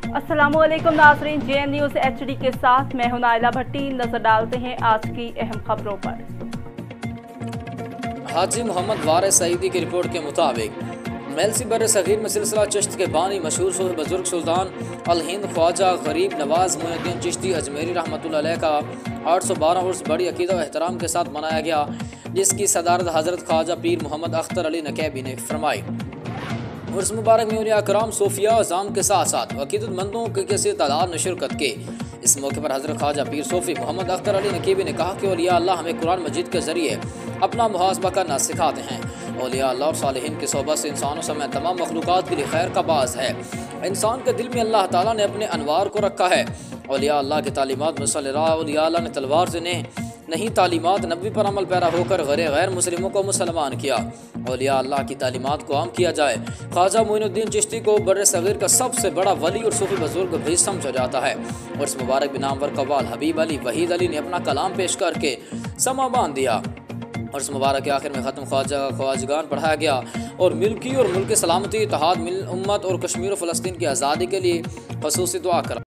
अस्सलामुअलैकुम नाज़रीन, JN news HD के साथ मैं हूं नाइला भट्टी। नजर डालते हैं आज की अहम खबरों पर। हाजी मोहम्मद वारिस सईदी की रिपोर्ट के मुताबिक मेलसी बर सगीर में सिलसिला चिश्त के बानी मशहूर सूफी बुजुर्ग सुल्तान अल हिंद ख्वाजा गरीब नवाज मोइनुद्दीन चिश्ती अजमेरी रहमतुल्लाह अलैह का 812 उर्स बड़ी अकीदा व एहतराम के साथ मनाया गया, जिसकी सदारत हज़रत ख्वाजा पीर मोहम्मद अख्तर अली नकैबी ने फरमाई। उर्स मुबारक में उलिया कराम सूफिया अज़ाम के साथ साथ अकीदतमंदों की कैसी तादाद ने शिरकत की। इस मौके पर हज़रत ख्वाजा पीर सूफी मोहम्मद अख्तर अली नकीबी ने कहा कि औलिया अल्लाह हमें कुरान मजीद के ज़रिए अपना मुहासबा करना सिखाते हैं। औलिया अल्लाह और सालिहीन की सोहबत से इंसानों समेत तमाम मखलूक़ात के लिए खैर का बाज़ है। इंसान के दिल में अल्लाह ताला ने अपने अनवार को रखा है। औलिया अल्लाह की तालीमात मुसल्ला औलिया अल्लाह ने तलवार से नहीं तालीमात नबी पर अमल पैरा होकर गैर मुस्लिमों को मुसलमान किया। औलिया अल्लाह की तालीमात को आम किया जाए। ख्वाजा मोइनुद्दीन चिश्ती को बर्र सगीर का सबसे बड़ा वली और सूफी बुजुर्ग भी समझा जाता है। और इस मुबारक बिनामवर कव्वाल हबीब अली वहीद अली ने अपना कलाम पेश करके समा बांध दिया। और इस मुबारक के आखिर में ख़त्म ख्वाजगान पढ़ाया गया और मिल्की और मुल्क सलामती, इत्तेहाद, उम्मत और कश्मीर और फ़लस्तीन की आज़ादी के लिए ख़ुसूसी दुआ करा।